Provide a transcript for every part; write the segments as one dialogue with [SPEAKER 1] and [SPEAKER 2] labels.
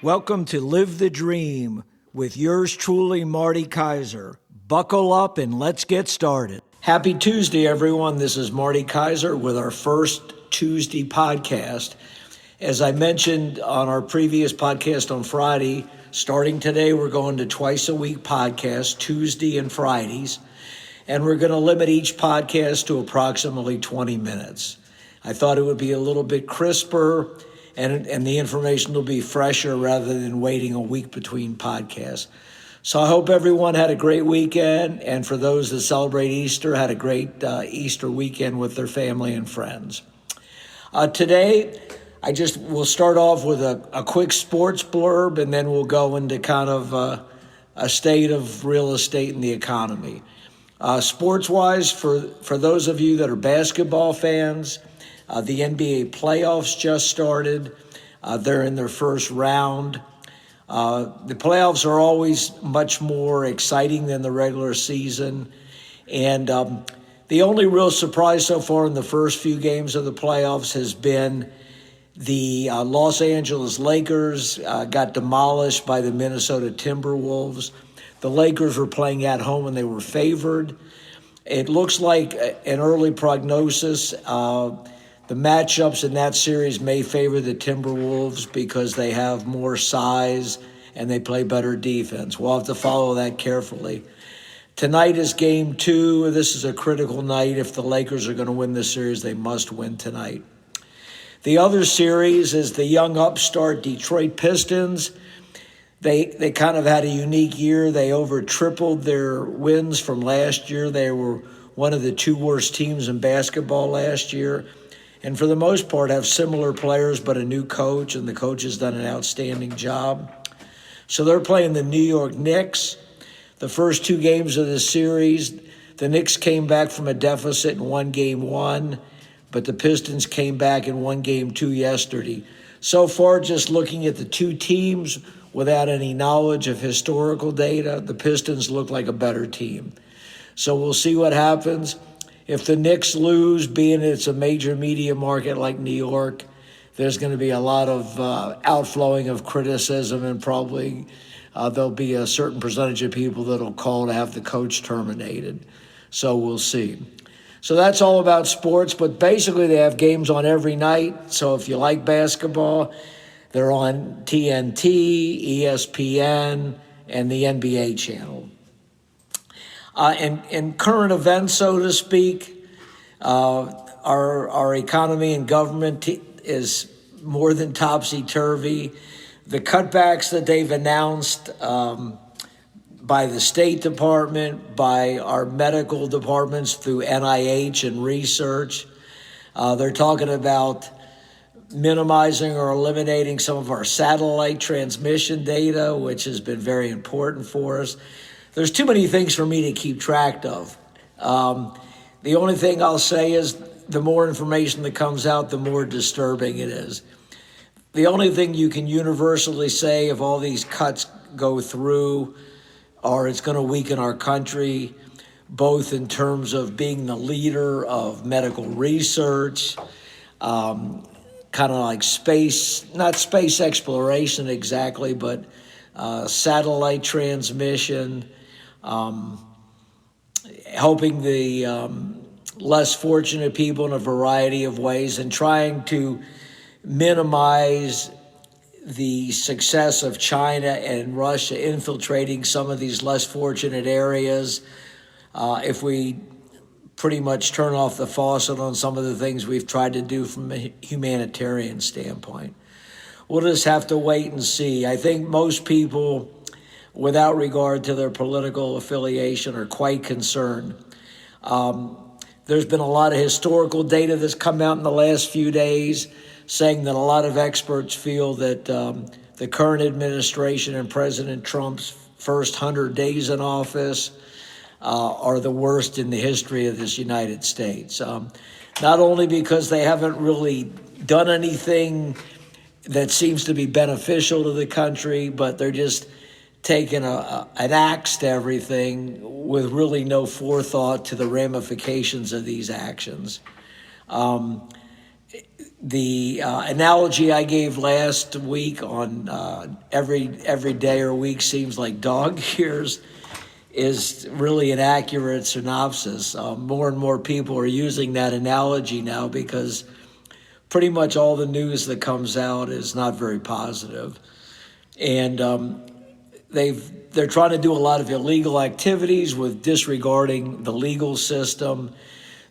[SPEAKER 1] Welcome to Live the Dream with yours truly, Marty Kaiser. Buckle up and let's get started. Happy Tuesday, everyone. This is Marty Kaiser with our first Tuesday podcast. As I mentioned on our previous podcast on Friday, starting today, we're going to twice a week podcast, Tuesday and Fridays, and we're going to limit each podcast to approximately 20 minutes. I thought it would be a little bit crisper and the information will be fresher rather than waiting a week between podcasts. So I hope everyone had a great weekend, and for those that celebrate Easter, had a great Easter weekend with their family and friends. Today, we'll start off with a quick sports blurb, and then we'll go into kind of a state of real estate and the economy. Sports-wise, for those of you that are basketball fans, the NBA playoffs just started. They're in their first round. The playoffs are always much more exciting than the regular season. And the only real surprise so far in the first few games of the playoffs has been the Los Angeles Lakers got demolished by the Minnesota Timberwolves. The Lakers were playing at home and they were favored. It looks like an early prognosis. The matchups in that series may favor the Timberwolves because they have more size and they play better defense. We'll have to follow that carefully. Tonight is game 2. This is a critical night. If the Lakers are going to win this series, they must win tonight. The other series is the young upstart Detroit Pistons. They kind of had a unique year. They over tripled their wins from last year. They were one of the 2 worst teams in basketball last year. And for the most part have similar players but a new coach, and the coach has done an outstanding job. So they're playing the New York Knicks. The first 2 games of the series, the Knicks came back from a deficit and won game 1, but the Pistons came back and won game 2 yesterday. So far, just looking at the 2 teams without any knowledge of historical data, the Pistons look like a better team. So we'll see what happens. If the Knicks lose, being it's a major media market like New York, there's going to be a lot of outflowing of criticism, and probably there'll be a certain percentage of people that'll call to have the coach terminated. So we'll see. So that's all about sports, but basically they have games on every night. So if you like basketball, they're on TNT, ESPN, and the NBA channel. In current events, so to speak, our economy and government is more than topsy-turvy. The cutbacks that they've announced by the State Department, by our medical departments through NIH and research, they're talking about minimizing or eliminating some of our satellite transmission data, which has been very important for us. There's too many things for me to keep track of. The only thing I'll say is the more information that comes out, the more disturbing it is. The only thing you can universally say if all these cuts go through are it's going to weaken our country, both in terms of being the leader of medical research, kind of like space, not space exploration exactly, but satellite transmission, helping the less fortunate people in a variety of ways, and trying to minimize the success of China and Russia infiltrating some of these less fortunate areas. If we pretty much turn off the faucet on some of the things we've tried to do from a humanitarian standpoint. We'll just have to wait and see. I think most people, without regard to their political affiliation, are quite concerned. There's been a lot of historical data that's come out in the last few days saying that a lot of experts feel that the current administration and President Trump's first 100 days in office are the worst in the history of this United States. Not only because they haven't really done anything that seems to be beneficial to the country, but they're just taking an axe to everything with really no forethought to the ramifications of these actions. The analogy I gave last week on every day or week seems like dog years is really an accurate synopsis. More and more people are using that analogy now because pretty much all the news that comes out is not very positive. And they're trying to do a lot of illegal activities with disregarding the legal system.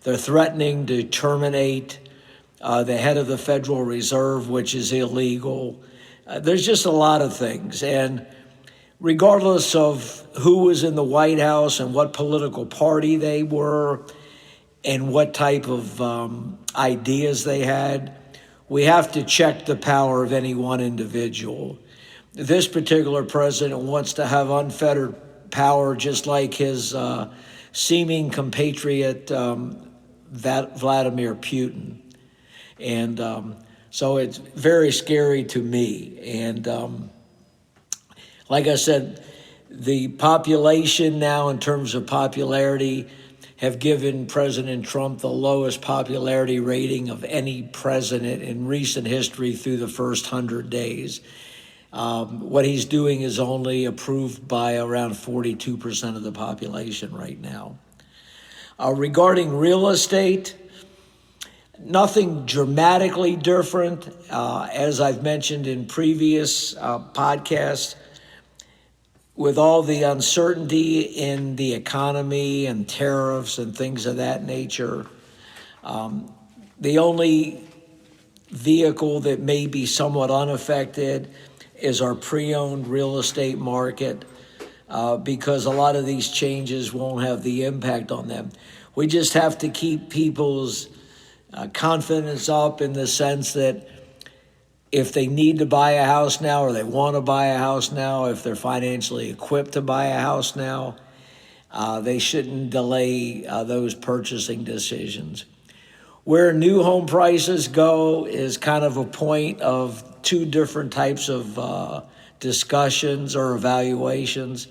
[SPEAKER 1] They're threatening to terminate the head of the Federal Reserve, which is illegal. There's just a lot of things. And regardless of who was in the White House and what political party they were and what type of ideas they had, we have to check the power of any one individual. This particular president wants to have unfettered power, just like his seeming compatriot, Vladimir Putin. And so it's very scary to me. And like I said, the population now, in terms of popularity, have given President Trump the lowest popularity rating of any president in recent history through the first 100 days. What he's doing is only approved by around 42% of the population right now. Regarding real estate, nothing dramatically different. As I've mentioned in previous podcasts, with all the uncertainty in the economy and tariffs and things of that nature, the only vehicle that may be somewhat unaffected is our pre-owned real estate market, because a lot of these changes won't have the impact on them. We just have to keep people's confidence up in the sense that if they need to buy a house now or they want to buy a house now, if they're financially equipped to buy a house now, they shouldn't delay those purchasing decisions. Where new home prices go is kind of a point of two different types of discussions or evaluations.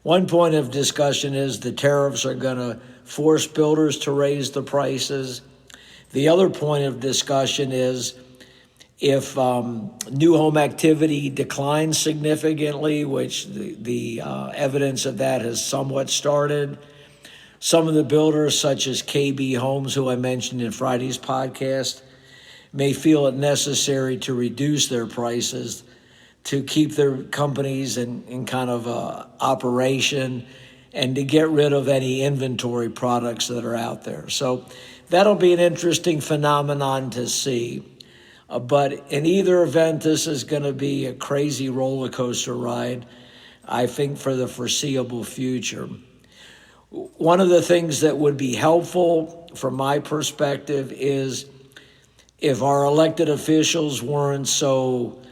[SPEAKER 1] One point of discussion is the tariffs are going to force builders to raise the prices. The other point of discussion is if new home activity declines significantly, which the evidence of that has somewhat started. Some of the builders, such as KB Homes, who I mentioned in Friday's podcast, may feel it necessary to reduce their prices to keep their companies in kind of operation and to get rid of any inventory products that are out there. So that'll be an interesting phenomenon to see. But in either event, this is going to be a crazy roller coaster ride, I think, for the foreseeable future. One of the things that would be helpful from my perspective is if our elected officials weren't so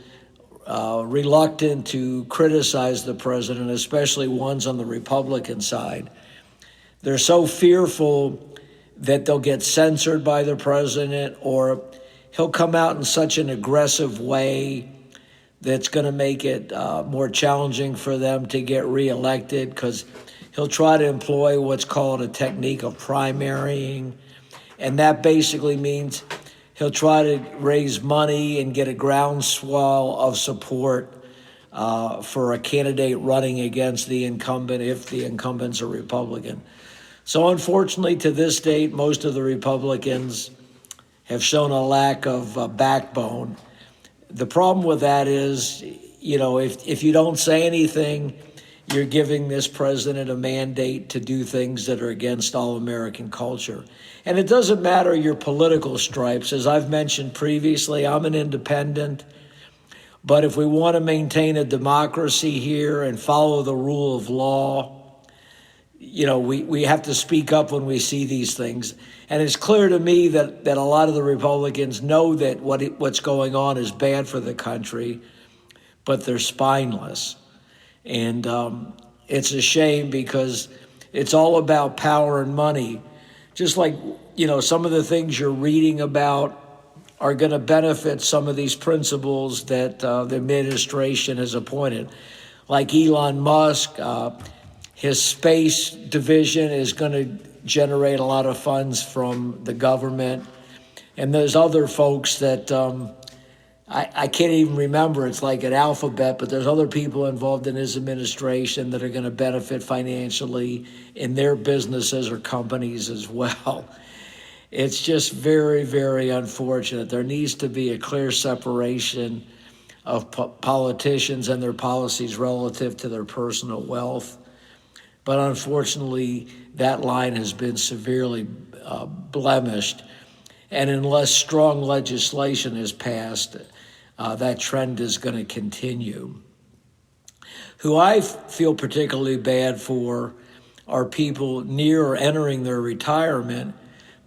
[SPEAKER 1] reluctant to criticize the president, especially ones on the Republican side. They're so fearful that they'll get censored by the president, or he'll come out in such an aggressive way that's going to make it more challenging for them to get reelected, because he'll try to employ what's called a technique of primarying. And that basically means he'll try to raise money and get a groundswell of support for a candidate running against the incumbent if the incumbent's a Republican. So unfortunately, to this date, most of the Republicans have shown a lack of backbone. The problem with that is, if you don't say anything, you're giving this president a mandate to do things that are against all American culture. And it doesn't matter your political stripes. As I've mentioned previously, I'm an independent. But if we want to maintain a democracy here and follow the rule of law, we have to speak up when we see these things. And it's clear to me that a lot of the Republicans know that what's going on is bad for the country, but they're spineless. And it's a shame, because it's all about power and money. Just like, some of the things you're reading about are going to benefit some of these principals that the administration has appointed. Like Elon Musk, his space division is going to generate a lot of funds from the government. And there's other folks that I can't even remember. It's like an alphabet, but there's other people involved in his administration that are going to benefit financially in their businesses or companies as well. It's just very, very unfortunate. There needs to be a clear separation of politicians and their policies relative to their personal wealth. But unfortunately, that line has been severely blemished. And unless strong legislation is passed, that trend is going to continue. Who I feel particularly bad for are people near or entering their retirement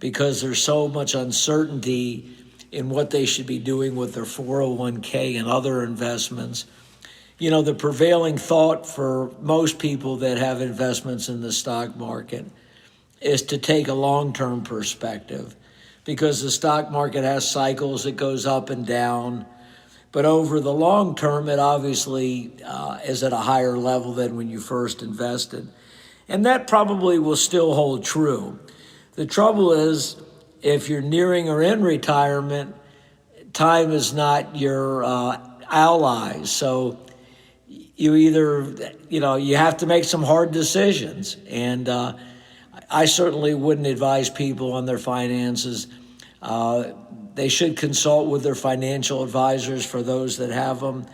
[SPEAKER 1] because there's so much uncertainty in what they should be doing with their 401k and other investments. You know, the prevailing thought for most people that have investments in the stock market is to take a long-term perspective, because the stock market has cycles. It goes up and down. But over the long term, it obviously is at a higher level than when you first invested. And that probably will still hold true. The trouble is, if you're nearing or in retirement, time is not your ally. So you either, you have to make some hard decisions. And I certainly wouldn't advise people on their finances. They should consult with their financial advisors for those that have them.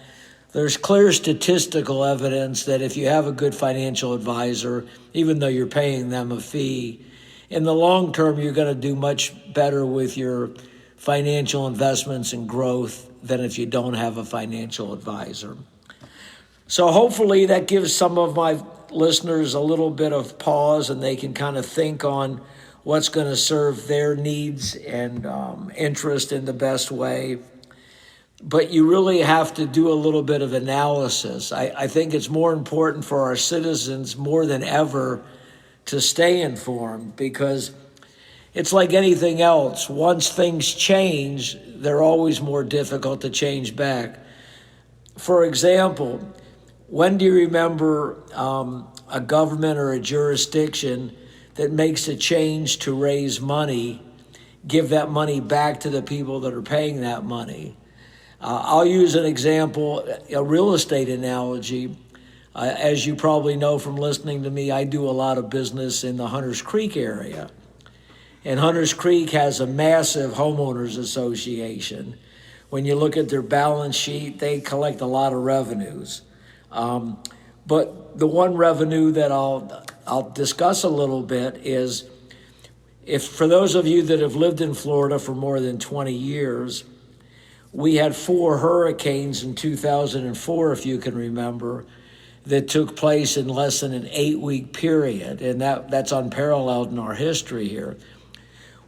[SPEAKER 1] There's clear statistical evidence that if you have a good financial advisor, even though you're paying them a fee, in the long term, you're going to do much better with your financial investments and growth than if you don't have a financial advisor. So hopefully that gives some of my listeners a little bit of pause, and they can kind of think on what's going to serve their needs and interest in the best way. But you really have to do a little bit of analysis. I think it's more important for our citizens more than ever to stay informed, because it's like anything else. Once things change, they're always more difficult to change back. For example, when do you remember a government or a jurisdiction that makes a change to raise money, give that money back to the people that are paying that money? I'll use an example, a real estate analogy. As you probably know from listening to me, I do a lot of business in the Hunters Creek area. And Hunters Creek has a massive homeowners association. When you look at their balance sheet, they collect a lot of revenues. But the one revenue that I'll discuss a little bit is, if for those of you that have lived in Florida for more than 20 years, we had 4 hurricanes in 2004, if you can remember, that took place in less than an 8-week period, and that's unparalleled in our history here.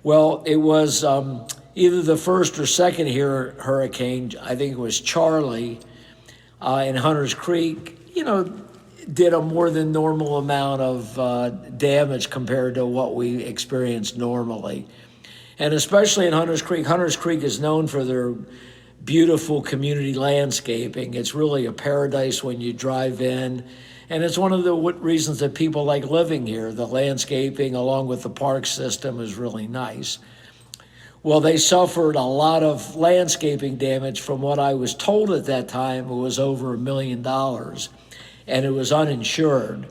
[SPEAKER 1] Well, it was either the first or second hurricane, I think it was Charlie, in Hunters Creek, did a more than normal amount of damage compared to what we experience normally. And especially in Hunters Creek is known for their beautiful community landscaping. It's really a paradise when you drive in. And it's one of the reasons that people like living here. The landscaping along with the park system is really nice. Well, they suffered a lot of landscaping damage. From what I was told at that time, it was over $1 million, and it was uninsured.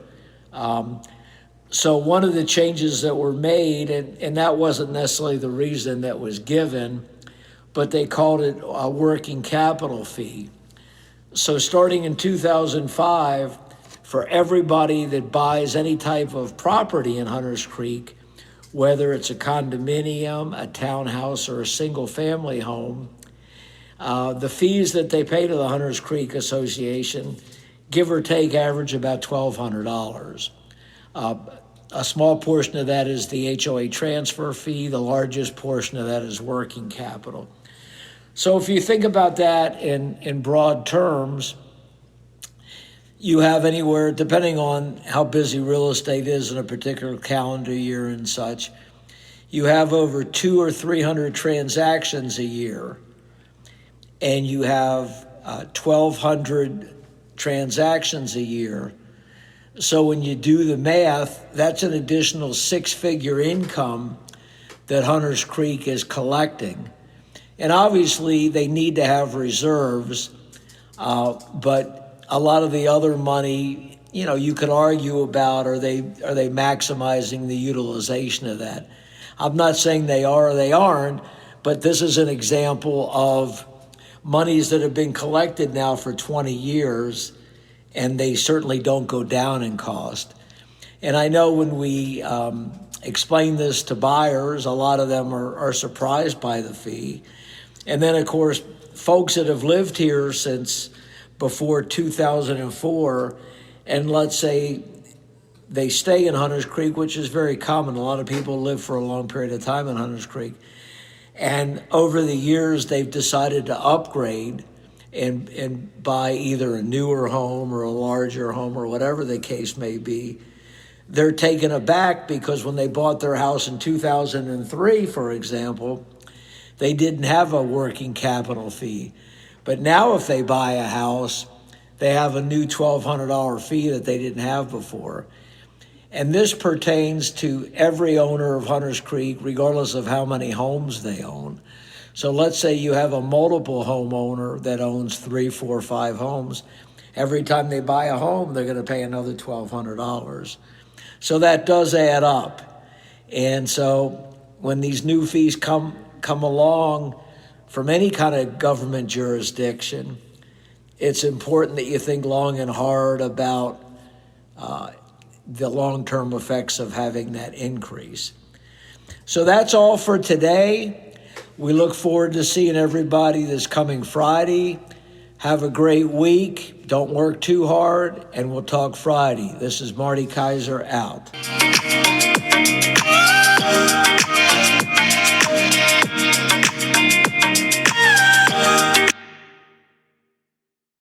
[SPEAKER 1] So one of the changes that were made, and that wasn't necessarily the reason that was given, but they called it a working capital fee. So starting in 2005, for everybody that buys any type of property in Hunters Creek, whether it's a condominium, a townhouse, or a single-family home, the fees that they pay to the Hunters Creek Association, give or take, average about $1,200. A small portion of that is the HOA transfer fee. The largest portion of that is working capital. So if you think about that in broad terms, you have anywhere, depending on how busy real estate is in a particular calendar year and such, you have over 200 or 300 transactions a year, and you have 1,200 transactions a year. So when you do the math, that's an additional 6-figure income that Hunters Creek is collecting. And obviously they need to have reserves, but a lot of the other money, you could argue about, are they maximizing the utilization of that? I'm not saying they are or they aren't, but this is an example of monies that have been collected now for 20 years, and they certainly don't go down in cost. And I know when we explain this to buyers, a lot of them are surprised by the fee. And then, of course, folks that have lived here since before 2004, and let's say they stay in Hunters Creek, which is very common. A lot of people live for a long period of time in Hunters Creek. And over the years, they've decided to upgrade and buy either a newer home or a larger home or whatever the case may be. They're taken aback because when they bought their house in 2003, for example, they didn't have a working capital fee. But now if they buy a house, they have a new $1,200 fee that they didn't have before. And this pertains to every owner of Hunters Creek, regardless of how many homes they own. So let's say you have a multiple homeowner that owns 3, 4, 5 homes. Every time they buy a home, they're going to pay another $1,200. So that does add up. And so when these new fees come along from any kind of government jurisdiction, it's important that you think long and hard about the long-term effects of having that increase. So that's all for today. We look forward to seeing everybody this coming Friday. Have a great week. Don't work too hard, and we'll talk Friday. This is Marty Kaiser out.